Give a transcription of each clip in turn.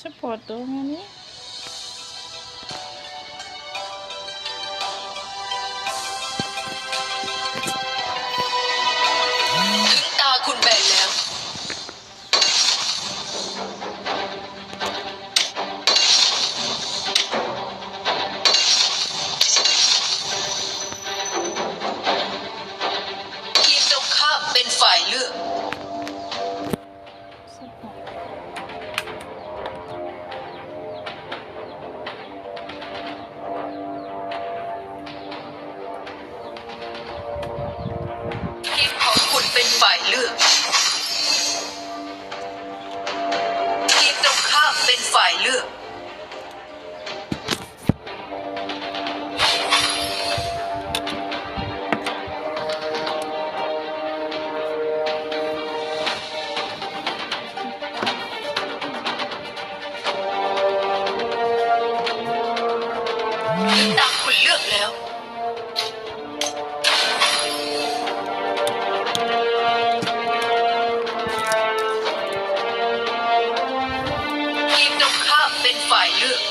Suportou ini. ถึงตาคุณแบนแล้วทีมตรงข้ามเป็นฝ่ายเลือก ทีมของคุณเป็นฝ่ายเลือกทีมตรงข้ามเป็นฝ่ายเลือกตามคุณเลือกแล้วทีมตรงข้ามเป็นฝ่ายเลือก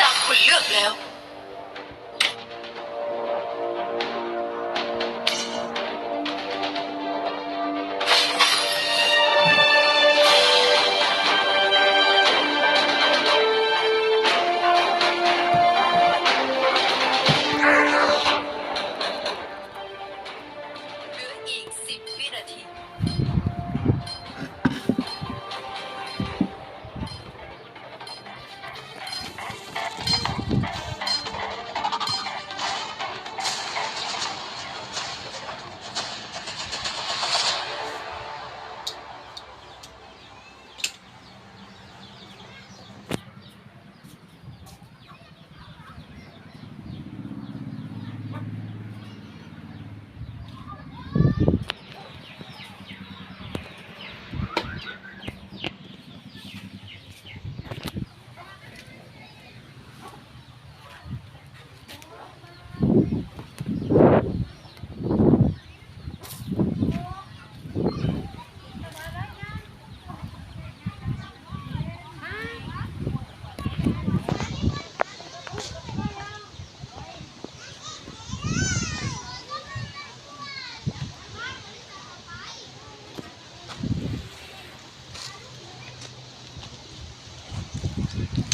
ตามคุณเลือกแล้วเหลืออีก10 วินาที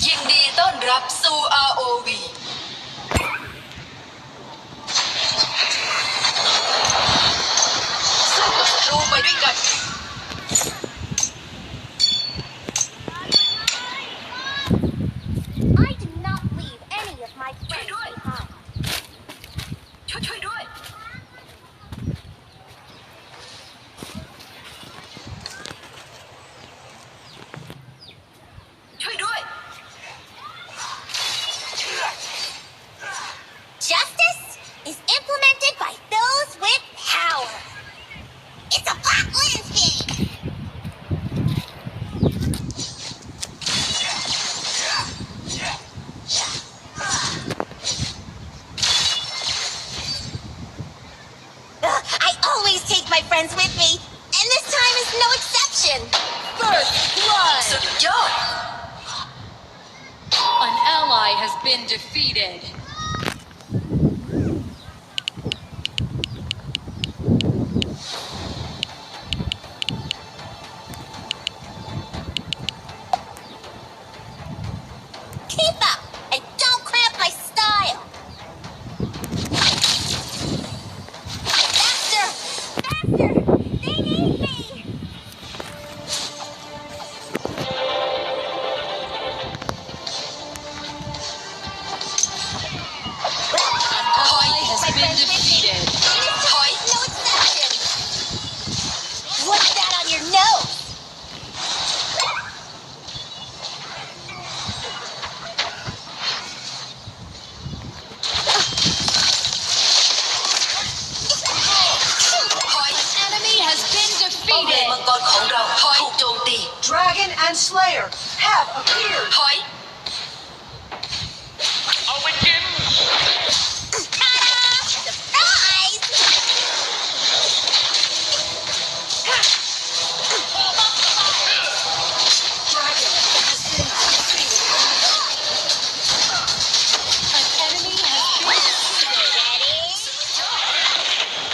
ยินดีต้อนรับสู่ ROV สู้กับศัตรูไปด้วยกัน I do not leave any of my friends behind. ช่วยด้วยช่วยด้วย Justice is implemented by those with power. It's a black landscape. I always take my friends with me, and this time is no exception. First สุ blood. ดยอด An ally has been defeated. Keep up and don't cramp my style. Faster! Faster! They need me! Ally has been defeated. Toy, no exception. What's that on your nose? An enemy has been defeated. ป้อมเลน defeated. มังกรของเราถูกโจมตี Dragon and Slayer have appeared. ถอย เอาไปกิน Surprise! An enemy has been defeated.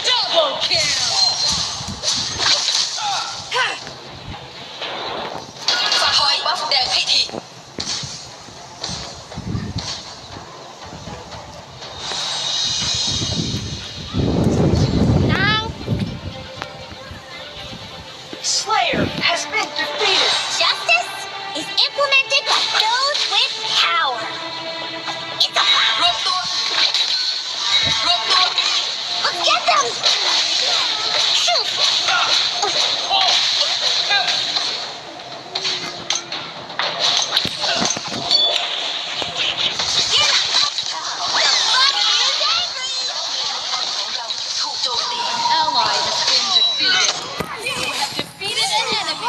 Double kill. ถอยบัฟแดงให้ที Now, Slayer has been defeated. justice is implemented by those with power. It's a รวมตัว รวมตัว Let's get them! Somebody is angry! ถูกโจมตี Ally has been defeated. You have defeated an enemy.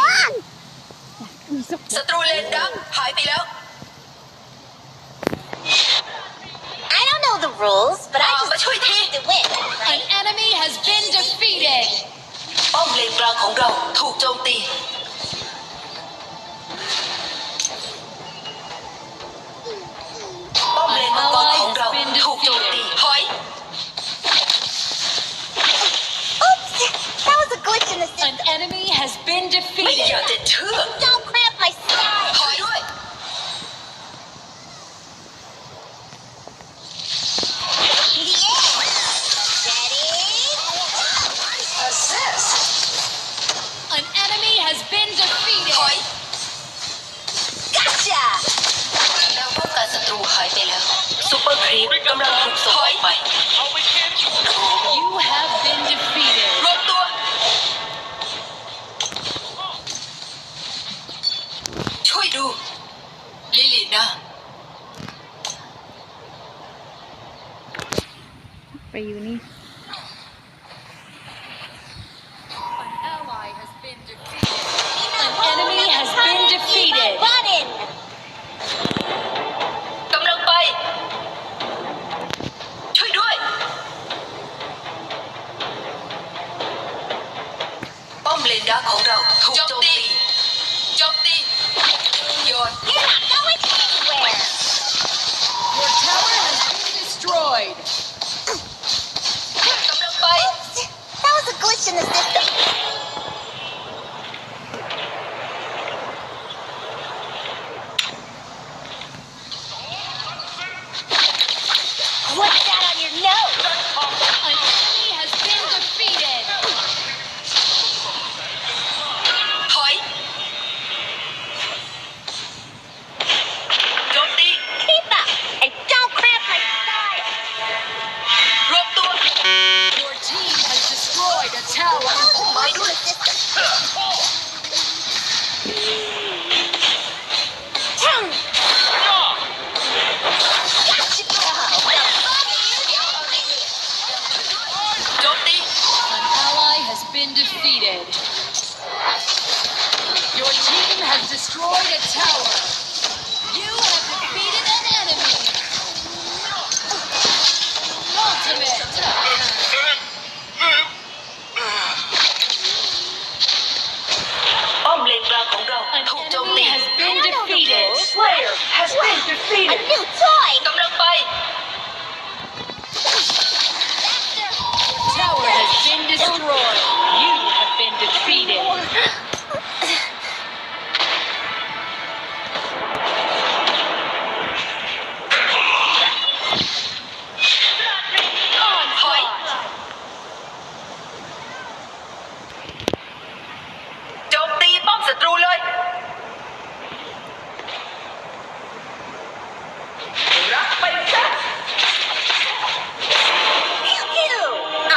ศัตรูเลนดักหายไปแล้ว I don't know the rules, but I but just have to win, An right? enemy has been defeated. ป้อมเลนกลางของเราถูกโจมตี ป้อมเลนมังกรของเราถูกโจมตี ถอย Oops! That was a glitch in the An system. enemy has been ไม่อยาก defeated. จะเชื่อ Don't cramp my style. ถอยด้วย Yeah. Ready? Assist. An enemy has been ถ defeated. อย Gotcha! แนวป้องกันศัตรูหายไปแล้วซูเปอร์ครีปกำลังถูกส่งออกไป เอาไปกิน You have been defeated. รวมตัว ช่วยดู ลิลินะ ไปอยู่นี่ An ally has been defeated. An enemy has been defeated. Button! กำลังไป ช่วยด้วย ป้อมเลนดักของเราถูกโจมตี โจมตี โยน You're not going anywhere! Your tower has been destroyed. กำลังไป Oops! That was a glitch in the system. What's that on your nose? An enemy has been defeated. ถอย โจมตี Keep up and don't cramp my style. รวมตัว Your team has destroyed a tower. That was a glitch in the system. Gotcha! Somebody is angry. โจมตี An ally has been defeated. Your team has destroyed a tower. You have defeated an enemy. Ultimate. ป้อมเลนกลางของเรา An ถูกโจม enemy ตี has been defeated. Slayer has been A defeated. new toy! กำลังไป Tower has been destroyed. You have been defeated. Onslaught. โจมตีป้อมศัตรูเลย รับไปซะ Pew pew!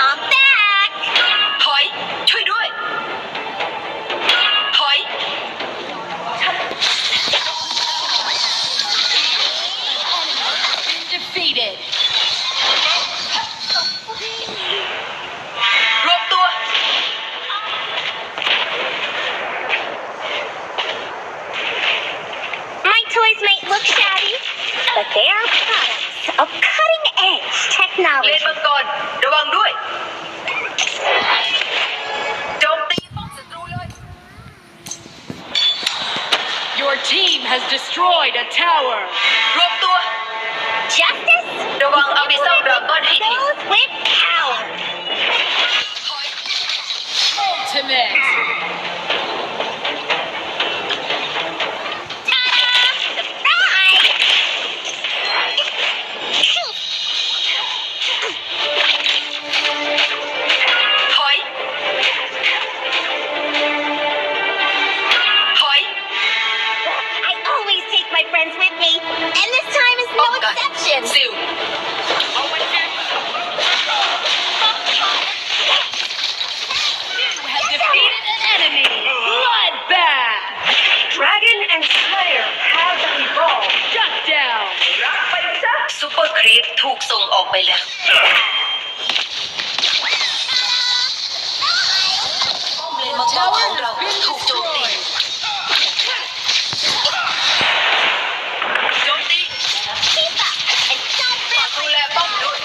I'm back! ถอย ช่วยด้วย ถอย Been defeated. รวมตัว Gotcha! has destroyed a tower. รวมตัว Justice ระวังเอาไปซ่อมดราก้อนให้ที those with power. ถอย Ultimate. Ta-da! Surprise! ถอย ถอย I always take my friends with me, and this time is ป้ no องกัน exception. ซิล เอาไปกิน Has defeated an enemy. Bloodbath. Dragon and Slayer have evolved. Shut down. ซูเปอร์ครีปถูกส่งออกไปแล้วป้อมเลนมังกรของเราถูกโจมตีโจมตี Keep up, and don't ฝากดูแลป้อมด้วย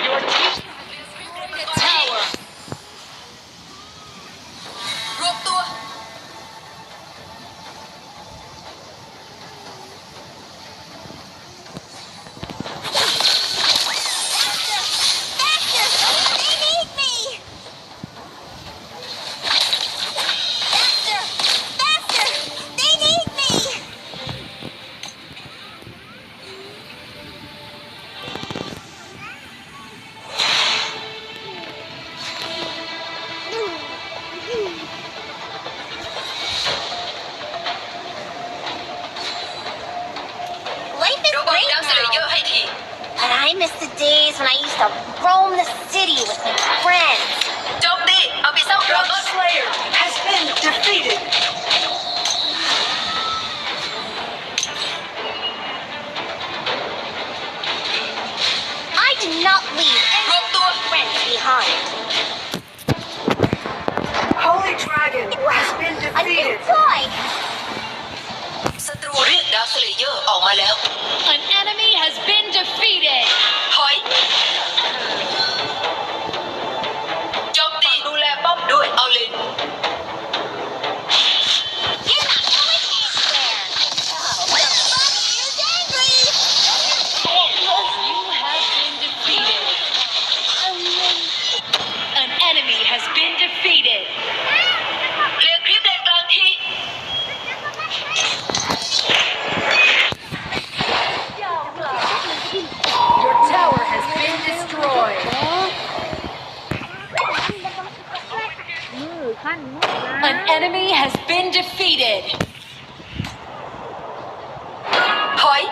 Your team has destroyed a tower. รวมตัว faster! They need me! Faster! Faster! They need me! Life is ระวัง great ดาวเสลเยอ now, ร์ให้ที but I miss the days when I used to roam the city with my friends. โจมตี เอาไปซ่อมดราก้อน Slayer has been defeated. I do not leave any รวมตัว friends behind. Holy Dragon has been A new defeated. toy! ศัตรูเรียกดาวเสลเยอร์ออกมาแล้ว An enemy has been defeated. ถอย โจมตีดูแลป้อมด้วย เอาเลน You're not going anywhere! Oh, somebody is angry! You have been defeated. An enemy has been defeated. เคลียร์คลิปเลนกลางที Your tower has been destroyed. มือขั้นมือนะ An enemy has been defeated. ถอย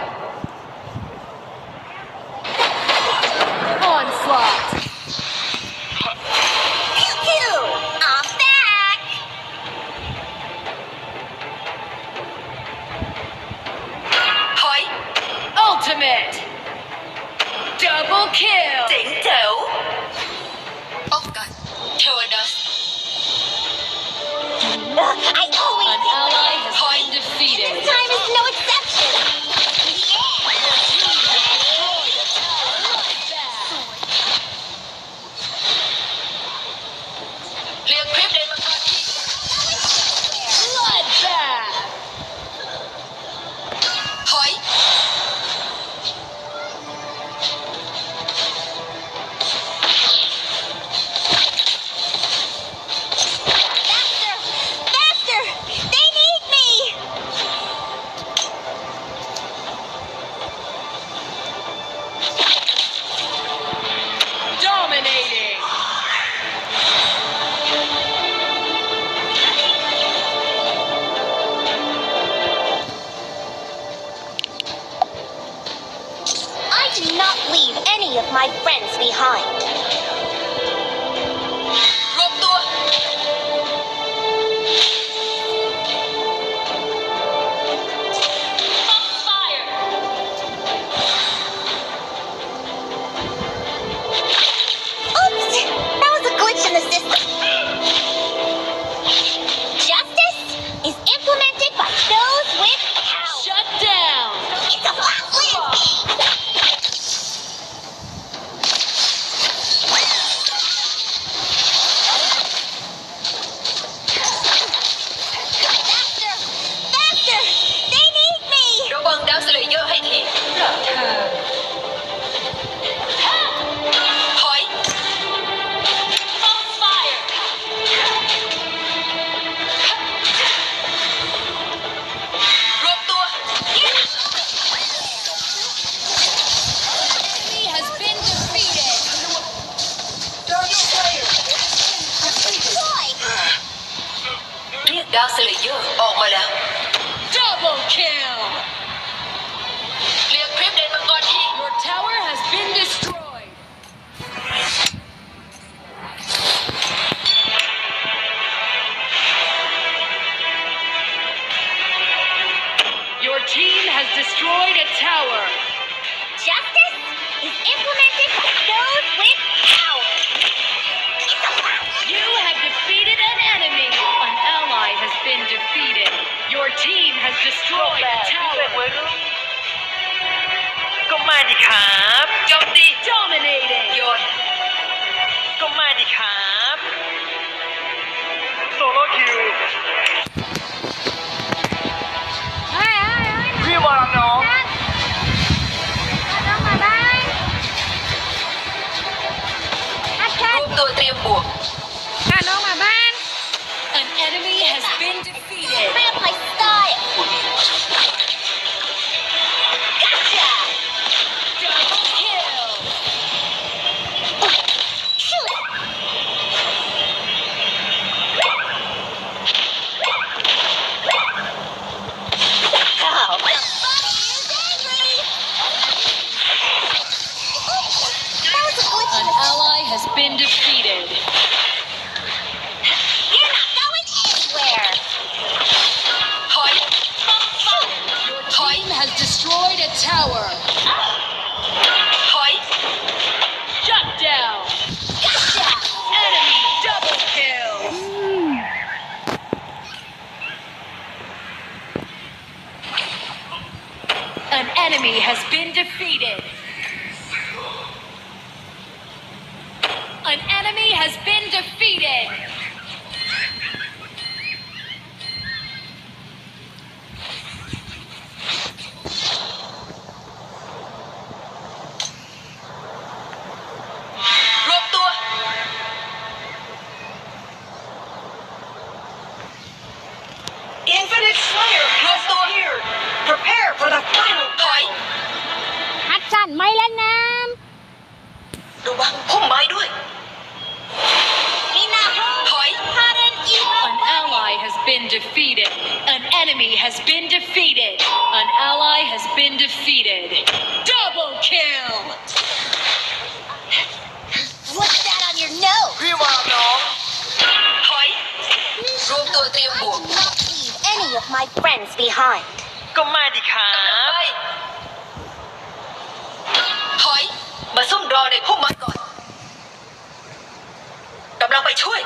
Onslaught. Pew pew! I'm back! ถอย Ultimate. Double kill. เจ๋งแจ๋วป้องกันเทวดัส I always An take my ally friends. has been defeated. This time is no exception. Yeah. เคลียร์คลิปเลนมังกรที Bloodbath. ถอย Faster! Faster! They need me! Dominating. ดาวสเลเยอร์ออกมาแล้ว Double kill. เรียกคลิปเลนมังกรที Your tower has been destroyed. Your team has destroyed a tower. Justice is implemented by those with power. It's a fact. You have defeated an enemy. An ally has been defeated. Your team has destroyed a tower. ก็มาดิครับ โจมตี Dominating. โยน ก็มาดิครับโซโล่คิว เฮ้ย พี่มารับน้อง น้องมาบ้านฮัท ร ชัด วมตัวเตรียมบวก พาน้องมาบ้าน An enemy has been defeated. Vampire style. Gotcha. Double kill. Shoot. Oh, the bunny is angry. That was a glitch in An the ally has been defeated. You're not going anywhere. ถอย Your team has destroyed a tower. ถอย Shut down. Gotcha. Enemy double kill. An enemy has been defeated. An enemy has been defeated. รวมตัว Infinite Slayer has appeared. Prepare for the final ถอย battle. ฮัทชัดไม่เล่นน้ ระวังพุ่มไม้ด้วย Minaho. ถอย Hot and evil. An ally has been defeated. An enemy has been defeated. An ally has been defeated. Double kill. What's that on your nose? พี่มารับน้อง ถอย รวมตัวเตรียมบวก I do not leave any of my friends behind. ก็มาดิครั กำลัง บ ไป ถอย มาซุ่มรอในพุ่มไม้ก่อน กำลังไปช่วย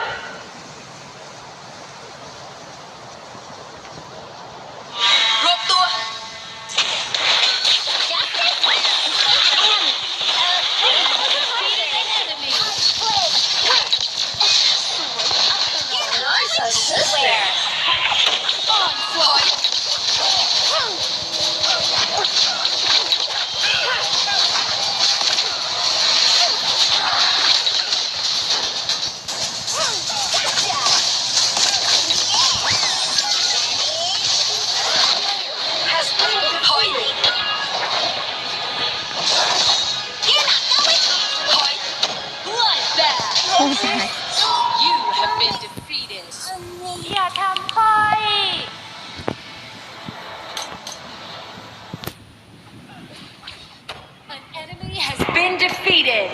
รวมตัว Justice is Where? ถอย has ถอย You're not going. ถอย Bloodbath. ำโอ้ตาย You have been defeated. อย่าทำค่อย An enemy has been defeated.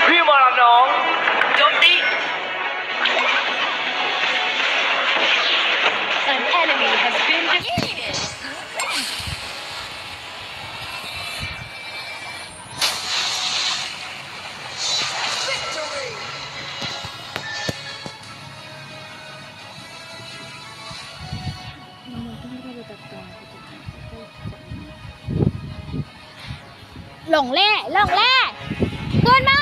พี่มารับน้อง โจมตี An enemy has been defeated. Victory. หลงแร่ขึ้นมา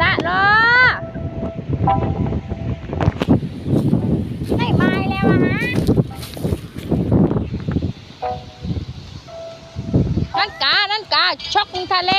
ตะรอไม่มาแล้วอะฮะนั่นกาช็อกทะเล